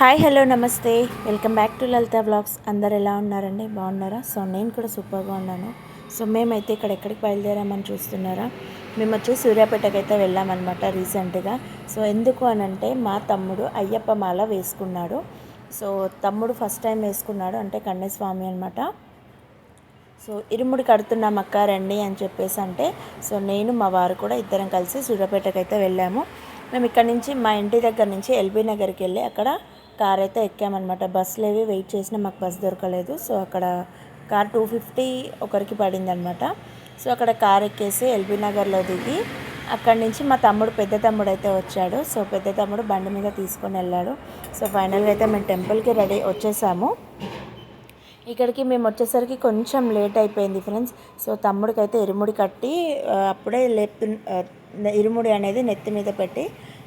Hi hello నమస్తే, welcome back to Lalitha blogs. అందరు ఎలా ఉన్నారండి? బాగున్నారా? సో నేను కూడా సూపర్గా ఉన్నాను. సో మేమైతే ఇక్కడ ఎక్కడికి బయలుదేరామని చూస్తున్నారా? మేము వచ్చి సూర్యాపేటకి అయితే వెళ్ళామన్నమాట రీసెంట్గా. సో ఎందుకు అనంటే మా తమ్ముడు అయ్యప్ప మాల వేసుకున్నాడు. సో తమ్ముడు ఫస్ట్ టైం వేసుకున్నాడు, అంటే కన్యస్వామి అనమాట. సో ఇరుముడి కడుతున్నాం అక్క రండి అని చెప్పేసి అంటే, సో నేను మా వారు కూడా ఇద్దరం కలిసి సూర్యాపేటకి అయితే వెళ్ళాము. మేము ఇక్కడ నుంచి మా ఇంటి దగ్గర నుంచి ఎల్బీ నగర్కి వెళ్ళి అక్కడ కార్ అయితే ఎక్కామన్నమాట. బస్సులు ఏవి వెయిట్ చేసినా మాకు బస్ దొరకలేదు. సో అక్కడ కార్ 250 ఒకరికి పడింది అనమాట. సో అక్కడ కార్ ఎక్కేసి ఎల్బీ నగర్లో దిగి అక్కడి నుంచి మా తమ్ముడు పెద్ద తమ్ముడు అయితే వచ్చాడు. సో పెద్ద తమ్ముడు బండి మీద తీసుకొని వెళ్ళాడు. సో ఫైనల్గా అయితే మేము టెంపుల్కి రెడీ వచ్చేసాము. ఇక్కడికి మేము వచ్చేసరికి కొంచెం లేట్ అయిపోయింది ఫ్రెండ్స్. సో తమ్ముడికి అయితే ఇరుముడి కట్టి అప్పుడే ఇరుముడి అనేది నెత్తి మీద పెట్టి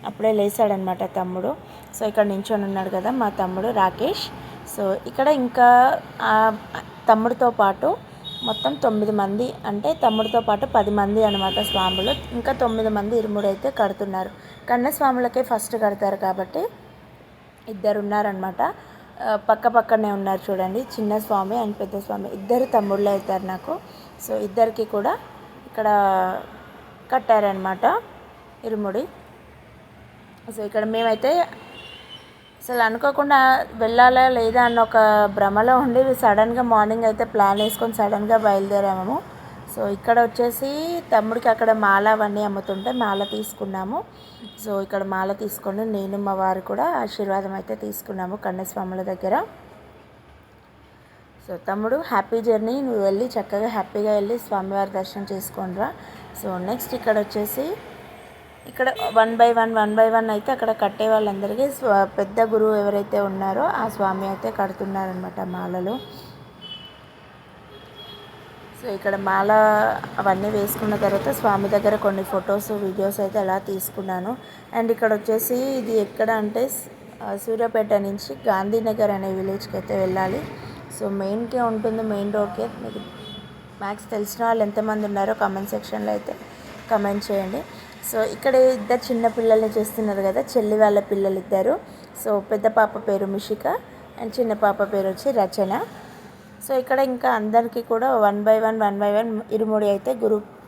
అప్పుడే లేచాడనమాట తమ్ముడు. సో ఇక్కడ నించొని ఉన్నాడు కదా మా తమ్ముడు రాకేష్. సో ఇక్కడ ఇంకా తమ్ముడితో పాటు మొత్తం 9 మంది, అంటే తమ్ముడితో పాటు 10 మంది అనమాట స్వాములు. ఇంకా 9 మంది ఇరుముడి అయితే కడుతున్నారు. కన్యస్వాములకే ఫస్ట్ కడతారు కాబట్టి ఇద్దరు ఉన్నారనమాట. పక్క పక్కనే ఉన్నారు చూడండి, చిన్న స్వామి అండ్ పెద్ద స్వామి, ఇద్దరు తమ్ముళ్ళు అవుతారు నాకు. సో ఇద్దరికి కూడా ఇక్కడ కట్టారనమాట ఇరుముడి. సో ఇక్కడ మేమైతే అసలు అనుకోకుండా వెళ్ళాలా లేదా అన్న ఒక భ్రమలో ఉండి సడన్గా మార్నింగ్ అయితే ప్లాన్ వేసుకొని సడన్గా బయలుదేరాము. సో ఇక్కడ వచ్చేసి తమ్ముడికి అక్కడ మాల అవన్నీ అమ్ముతుంటే మాల తీసుకున్నాము. సో ఇక్కడ మాల తీసుకొని నేను మా వారు కూడా ఆశీర్వాదం అయితే తీసుకున్నాము కన్యస్వాముల దగ్గర. సో తమ్ముడు హ్యాపీ జర్నీ, నువ్వు వెళ్ళి చక్కగా హ్యాపీగా వెళ్ళి స్వామివారి దర్శనం చేసుకోండిరా. సో నెక్స్ట్ ఇక్కడ వచ్చేసి ఇక్కడ 1 by 1 అయితే అక్కడ కట్టే వాళ్ళందరికీ పెద్ద గురువు ఎవరైతే ఉన్నారో ఆ స్వామి అయితే కడుతున్నారనమాట మాలలు. సో ఇక్కడ మాల అవన్నీ వేసుకున్న తర్వాత స్వామి దగ్గర కొన్ని ఫొటోస్ వీడియోస్ అయితే అలా తీసుకున్నాను. అండ్ ఇక్కడ వచ్చేసి ఇది ఎక్కడ అంటే సూర్యాపేట నుంచి గాంధీనగర్ అనే విలేజ్కి అయితే వెళ్ళాలి. సో మెయిన్కే ఉంటుంది, మెయిన్ రోడ్కే. మీకు మ్యాక్స్ తెలిసిన వాళ్ళు ఎంతమంది ఉన్నారో కామెంట్ సెక్షన్లో అయితే కామెంట్ చేయండి. సో ఇక్కడ ఇద్దరు చిన్న పిల్లల్ని చేస్తున్నారు కదా, చెల్లి వాళ్ళ పిల్లలు ఇద్దరు. సో పెద్ద పాప పేరు మిషిక అండ్ చిన్న పాప పేరు వచ్చి రచన. సో ఇక్కడ ఇంకా అందరికీ కూడా 1 by 1 ఇరుముడి అయితే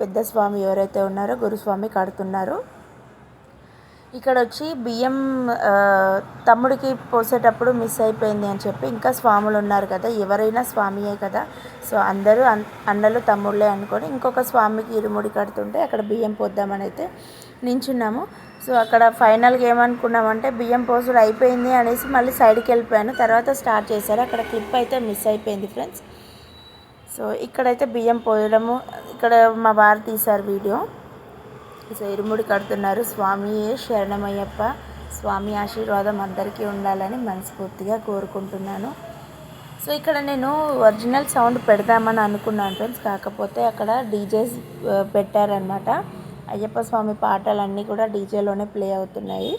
పెద్ద స్వామి ఎవరైతే ఉన్నారో గురుస్వామి కడుతున్నారు. ఇక్కడ వచ్చి బియ్యం తమ్ముడికి పోసేటప్పుడు మిస్ అయిపోయింది అని చెప్పి, ఇంకా స్వాములు ఉన్నారు కదా, ఎవరైనా స్వామియే కదా, సో అందరూ అన్నలు తమ్ముళ్ళే అనుకొని ఇంకొక స్వామికి ఇరుముడి కడుతుంటే అక్కడ బియ్యం పోద్దామని అయితే నించున్నాము. సో అక్కడ ఫైనల్గా ఏమనుకున్నామంటే బియ్యం పోసుడు అయిపోయింది అనేసి మళ్ళీ సైడ్కి వెళ్ళిపోయాను. తర్వాత స్టార్ట్ చేశారు, అక్కడ క్లిప్ అయితే మిస్ అయిపోయింది ఫ్రెండ్స్. సో ఇక్కడైతే బియ్యం పోయడము ఇక్కడ మా వారు తీశారు వీడియో. సో ఇరుముడి కడుతున్నారు. స్వామి శరణమయ్యప్ప, స్వామి ఆశీర్వాదం అందరికీ ఉండాలని మనస్ఫూర్తిగా కోరుకుంటున్నాను. సో ఇక్కడ నేను ఒరిజినల్ సౌండ్ పెడదామని అనుకున్నాను ఫ్రెండ్స్, కాకపోతే అక్కడ డీజేస్ పెట్టారనమాట. అయ్యప్ప స్వామి పాటలన్నీ కూడా డీజేలోనే ప్లే అవుతున్నాయి.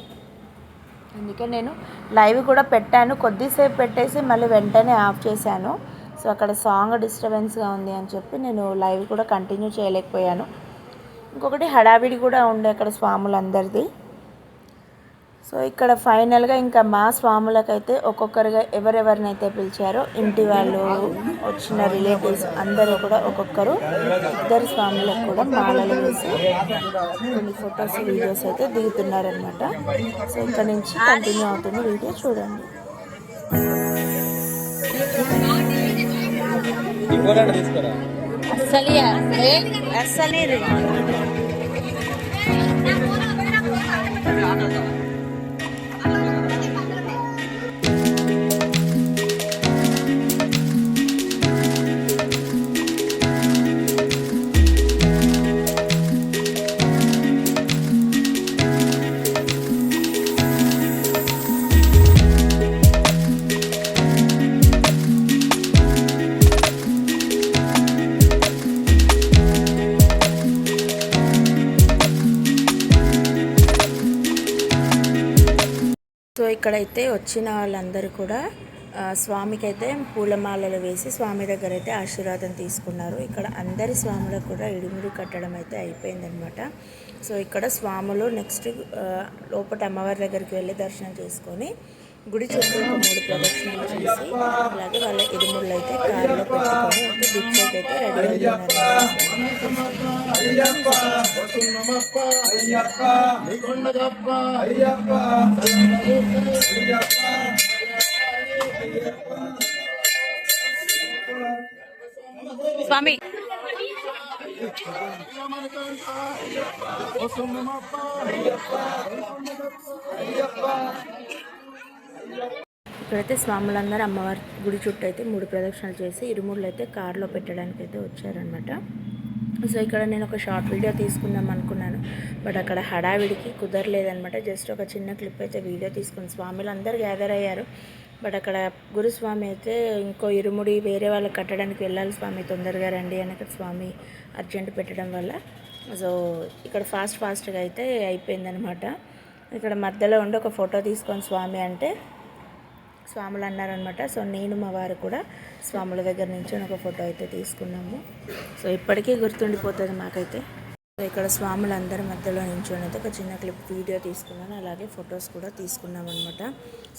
అందుకే నేను లైవ్ కూడా పెట్టాను, కొద్దిసేపు పెట్టేసి మళ్ళీ వెంటనే ఆఫ్ చేశాను. సో అక్కడ సాంగ్ డిస్టర్బెన్స్గా ఉంది అని చెప్పి నేను లైవ్ కూడా కంటిన్యూ చేయలేకపోయాను. ఇంకొకటి హడావిడి కూడా ఉండే అక్కడ స్వాములందరిది. సో ఇక్కడ ఫైనల్గా ఇంకా మా స్వాములకైతే ఒక్కొక్కరుగా ఎవరెవరినైతే పిలిచారో ఇంటి వాళ్ళు, వచ్చిన రిలేటివ్స్ అందరూ కూడా ఒక్కొక్కరు ఇద్దరు స్వాములకు కూడా మాలలు వేసి కొన్ని ఫొటోస్ వీడియోస్ అయితే దిగుతున్నారనమాట. సో ఇక్కడ నుంచి కంటిన్యూ అవుతుంది వీడియో చూడండి. అస్సలే సో ఇక్కడైతే వచ్చిన వాళ్ళందరూ కూడా స్వామికి అయితే పూలమాలలు వేసి స్వామి దగ్గర అయితే ఆశీర్వాదం తీసుకున్నారు. ఇక్కడ అందరి స్వాములకు కూడా ఇడుముడి కట్టడం అయితే అయిపోయిందనమాట. సో ఇక్కడ స్వాములు నెక్స్ట్ లోపల అమ్మవారి దగ్గరికి వెళ్ళి దర్శనం చేసుకొని గుడి చుట్టూ ఒక 3 ప్రదక్షిణలు చేసి అలాగే వాళ్ళ ఇరుముళ్ళు అయితే కారులో పెట్టుకొని అయితే భిక్షకి అయితే రెడీ అవుతున్నారు స్వామి. ఇక్కడైతే స్వాములందరూ అమ్మవారి గుడి చుట్టూ అయితే 3 ప్రదక్షిణలు చేసి ఇరుముళ్ళు అయితే కారులో పెట్టడానికి అయితే వచ్చారనమాట. సో ఇక్కడ నేను ఒక షార్ట్ వీడియో తీసుకుందాం అనుకున్నాను, బట్ అక్కడ హడావిడికి కుదరలేదనమాట. జస్ట్ ఒక చిన్న క్లిప్ అయితే వీడియో తీసుకుని స్వాములు అందరూ గ్యాదర్ అయ్యారు. బట్ అక్కడ గురుస్వామి అయితే ఇంకో ఇరుముడి వేరే వాళ్ళకి కట్టడానికి వెళ్ళాలి స్వామి, తొందరగా రండి అని అక్కడ స్వామి అర్జెంట్ పెట్టడం వల్ల సో ఇక్కడ ఫాస్ట్గా అయితే అయిపోయిందనమాట. ఇక్కడ మధ్యలో ఉండి ఒక ఫోటో తీసుకొని స్వామి అంటే స్వాములు అన్నారనమాట. సో నేను మా వారు కూడా స్వాముల దగ్గర నుంచి ఒక ఫోటో అయితే తీసుకున్నాము. సో ఇప్పటికీ గుర్తుండిపోతుంది మాకైతే. సో ఇక్కడ స్వాములు అందరి మధ్యలో నించొని అయితే ఒక చిన్న క్లిప్ వీడియో తీసుకున్నాను, అలాగే ఫొటోస్ కూడా తీసుకున్నాం అనమాట.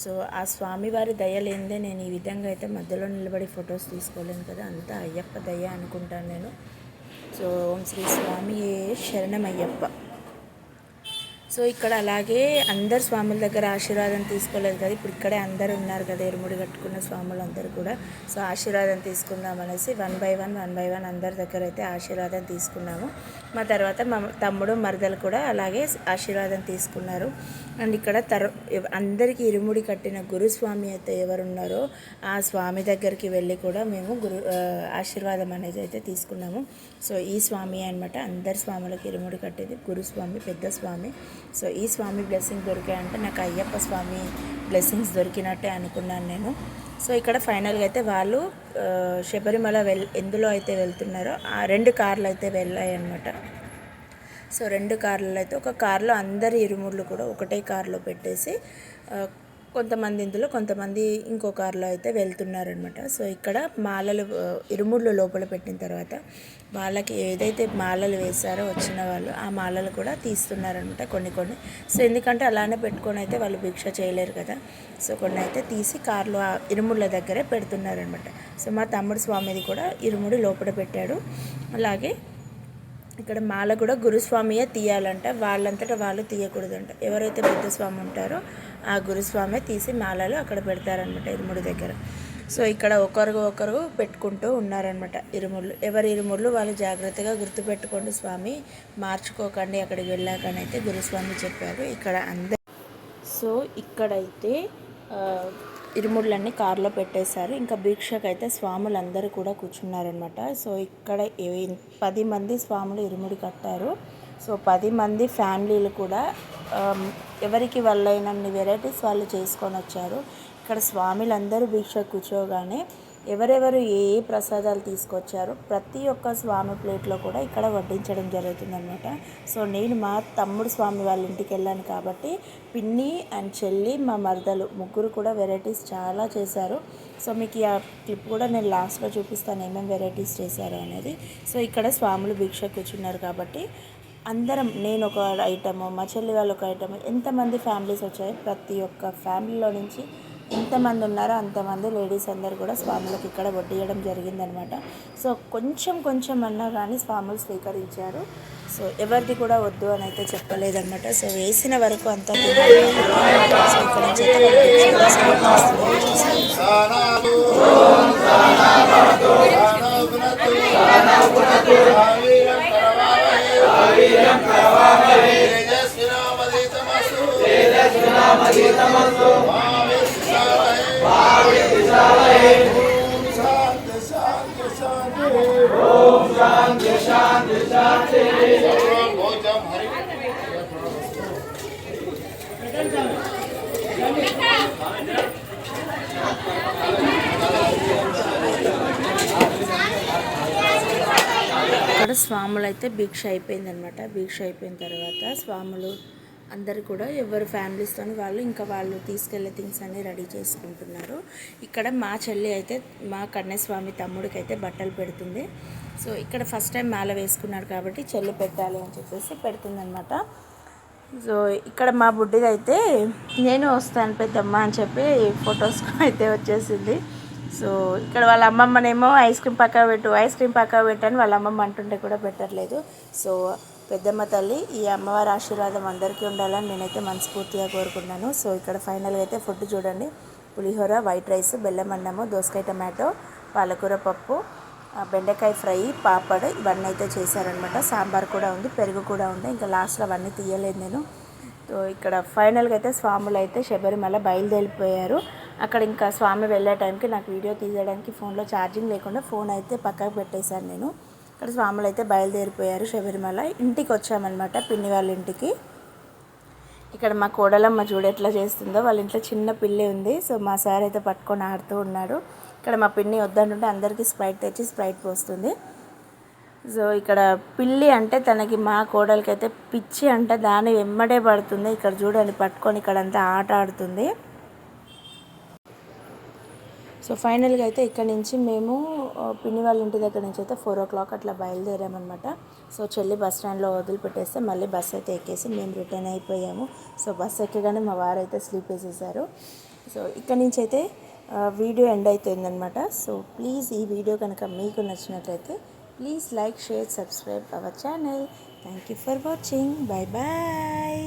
సో ఆ స్వామి వారి దయ లేనిదే నేను ఈ విధంగా అయితే మధ్యలో నిలబడి ఫొటోస్ తీసుకోలేను కదా, అంతా అయ్యప్ప దయ అనుకుంటాను నేను. సో ఓం శ్రీ స్వామి శరణమయ్యప్ప. సో ఇక్కడ అలాగే అందరు స్వాముల దగ్గర ఆశీర్వాదం తీసుకోలేదు కదా, ఇప్పుడు ఇక్కడే అందరు ఉన్నారు కదా ఇరుముడి కట్టుకున్న స్వాములు అందరూ కూడా. సో ఆశీర్వాదం తీసుకుందాం అనేసి వన్ బై వన్ అందరి దగ్గర అయితే ఆశీర్వాదం తీసుకున్నాము. మా తర్వాత మా తమ్ముడు మరదలు కూడా అలాగే ఆశీర్వాదం తీసుకున్నారు. అండ్ ఇక్కడ అందరికీ ఇరుముడి కట్టిన గురుస్వామి అయితే ఎవరున్నారో ఆ స్వామి దగ్గరికి వెళ్ళి కూడా మేము ఆశీర్వాదం అనేది అయితే తీసుకున్నాము. సో ఈ స్వామి అనమాట అందరి స్వాములకు ఇరుముడి కట్టేది గురుస్వామి, పెద్ద స్వామి. సో ఈ స్వామి బ్లెస్సింగ్ దొరికాయంటే నాకు అయ్యప్ప స్వామి బ్లెస్సింగ్స్ దొరికినట్టే అనుకున్నాను నేను. సో ఇక్కడ ఫైనల్గా అయితే వాళ్ళు శబరిమల ఎందులో అయితే వెళ్తున్నారో ఆ 2 కార్లు అయితే వెళ్ళాయి అన్నమాట. సో 2 కార్లలో అయితే ఒక కార్లో అందరి ఇరుముళ్ళు కూడా ఒకటే కార్లో పెట్టేసి కొంతమంది ఇందులో కొంతమంది ఇంకో కార్లో అయితే వెళ్తున్నారనమాట. సో ఇక్కడ మాలలు ఇరుముళ్ళు లోపల పెట్టిన తర్వాత వాళ్ళకి ఏదైతే మాలలు వేశారో వచ్చిన వాళ్ళు ఆ మాలలు కూడా తీస్తున్నారనమాట కొన్ని. సో ఎందుకంటే అలానే పెట్టుకొని అయితే వాళ్ళు భిక్ష చేయలేరు కదా, సో కొన్ని అయితే తీసి కార్లో ఇరుముళ్ళ దగ్గరే పెడుతున్నారనమాట. సో మా తమ్ముడు స్వామిది కూడా ఇరుముడి లోపల పెట్టాడు. అలాగే ఇక్కడ మాల కూడా గురుస్వామియే తీయాలంట, వాళ్ళంతటా వాళ్ళు తీయకూడదంట. ఎవరైతే పెద్ద స్వామి ఉంటారో ఆ గురుస్వామి తీసి మాలలు అక్కడ పెడతారనమాట ఇరుముడి దగ్గర. సో ఇక్కడ ఒకరు పెట్టుకుంటూ ఉన్నారనమాట ఇరుముళ్ళు. ఎవరి ఇరుముళ్ళు వాళ్ళు జాగ్రత్తగా గుర్తుపెట్టుకోండి స్వామి, మార్చుకోకండి అక్కడికి వెళ్ళాకని అయితే గురుస్వామి చెప్పారు ఇక్కడ అందరు. సో ఇక్కడైతే ఇరుముళ్ళన్నీ కారులో పెట్టేశారు. ఇంకా భిక్షకు అయితే స్వాములు అందరూ కూడా కూర్చున్నారనమాట. సో ఇక్కడ 10 మంది స్వాములు ఇరుముడి కట్టారు. సో 10 మంది ఫ్యామిలీలు కూడా ఎవరికి వాళ్ళైనన్ని వెరైటీస్ వాళ్ళు చేసుకొని వచ్చారు. ఇక్కడ స్వాములందరూ భిక్ష కూర్చోగానే ఎవరెవరు ఏ ప్రసాదాలు తీసుకొచ్చారో ప్రతి ఒక్క స్వామి ప్లేట్లో కూడా ఇక్కడ వడ్డించడం జరుగుతుందన్నమాట. సో నేను మా తమ్ముడు స్వామి వాళ్ళ ఇంటికి వెళ్ళాను కాబట్టి పిన్ని అండ్ చెల్లి మా మరదలు ముగ్గురు కూడా వెరైటీస్ చాలా చేశారు. సో మీకు ఆ క్లిప్ కూడా నేను లాస్ట్లో చూపిస్తాను ఏమేమి వెరైటీస్ చేశారు అనేది. సో ఇక్కడ స్వాములు భిక్ష కూర్చున్నారు కాబట్టి అందరం, నేను ఒక ఐటము, మా చెల్లి వాళ్ళు ఒక ఐటము, ఎంతమంది ఫ్యామిలీస్ వచ్చాయో ప్రతి ఒక్క ఫ్యామిలీలో నుంచి ఎంతమంది ఉన్నారో అంతమంది లేడీస్ అందరు కూడా స్వాములకు ఇక్కడ వడ్డీయడం జరిగిందనమాట. సో కొంచెం అన్నా కానీ స్వాములు స్వీకరించారు. సో ఎవరిది కూడా వద్దు అని అయితే చెప్పలేదన్నమాట. సో వేసిన వరకు అంతా తినాలి. సో ఇక్కడ ఇక్కడ స్వాములు అయితే భిక్ష అయిపోయిందనమాట. భిక్ష అయిపోయిన తర్వాత స్వాములు అందరు కూడా ఎవరు ఫ్యామిలీస్తో వాళ్ళు తీసుకెళ్లే థింగ్స్ అన్నీ రెడీ చేసుకుంటున్నారు. ఇక్కడ మా చెల్లి అయితే మా కన్యస్వామి తమ్ముడికి అయితే బట్టలు పెడుతుంది. సో ఇక్కడ ఫస్ట్ టైం మాల వేసుకున్నాడు కాబట్టి చెల్లి పెట్టాలి అని చెప్పేసి పెడుతుందనమాట. సో ఇక్కడ మా బుడ్డిది అయితే నేను వస్తాను పెద్దమ్మ అని చెప్పి ఫొటోస్ అయితే వచ్చేసింది. సో ఇక్కడ వాళ్ళ అమ్మమ్మనేమో ఐస్ క్రీమ్ పక్క పెట్టు అని వాళ్ళ అమ్మమ్మ అంటుంటే కూడా పెట్టట్లేదు. సో పెద్దమ్మ తల్లి ఈ అమ్మవారి ఆశీర్వాదం అందరికీ ఉండాలని నేనైతే మనస్ఫూర్తిగా కోరుకున్నాను. సో ఇక్కడ ఫైనల్గా అయితే ఫుడ్ చూడండి, పులిహోర, వైట్ రైస్, బెల్లం అన్నము, దోసకాయ టమాటో, పాలకూర పప్పు, బెండకాయ ఫ్రై, పాపడ్ ఇవన్నీ అయితే చేశారనమాట. సాంబార్ కూడా ఉంది, పెరుగు కూడా ఉంది. ఇంకా లాస్ట్లో అవన్నీ తీయలేదు నేను. సో ఇక్కడ ఫైనల్గా అయితే స్వాములు అయితే శబరిమల బయలుదేరిపోయారు. అక్కడ ఇంకా స్వామి వెళ్ళే టైంకి నాకు వీడియో తీయడానికి ఫోన్లో ఛార్జింగ్ లేకుండా ఫోన్ అయితే పక్కకు పెట్టేశాను నేను. ఇక్కడ స్వాములు అయితే బయలుదేరిపోయారు శబరిమల. ఇంటికి వచ్చామన్నమాట, పిన్ని వాళ్ళ ఇంటికి. ఇక్కడ మా కోడలమ్మ చూడు ఎట్లా చేస్తుందో, వాళ్ళ ఇంట్లో చిన్న పిల్లి ఉంది. సో మా సార్ అయితే పట్టుకొని ఆడుతూ ఉన్నాడు. ఇక్కడ మా పిన్ని వద్దంటుంటే అందరికీ స్ప్రైట్ తెచ్చి స్ప్రైట్ పోస్తుంది. సో ఇక్కడ పిల్లి అంటే తనకి, మా కోడలికి అయితే పిచ్చి అంటే దాన్ని వెమ్మడే పడుతుంది. ఇక్కడ చూడండి పట్టుకొని ఇక్కడంతా ఆట ఆడుతుంది. సో ఫైనల్గా అయితే ఇక్కడ నుంచి మేము పిన్ని వాళ్ళ ఇంటి దగ్గర నుంచి అయితే 4 o'clock అట్లా బయలుదేరామన్నమాట. సో చెల్లి బస్ స్టాండ్లో వదిలిపెట్టేస్తే మళ్ళీ బస్ అయితే ఎక్కేసి మేము రిటర్న్ అయిపోయాము. సో బస్ ఎక్కగానే మా వారు అయితే స్లీప్ వేసేసారు. సో ఇక్కడ నుంచి అయితే వీడియో ఎండ్ అవుతుందన్నమాట. సో ప్లీజ్ ఈ వీడియో కనుక మీకు నచ్చినట్లయితే please like, share, subscribe our channel. Thank you for watching. Bye bye.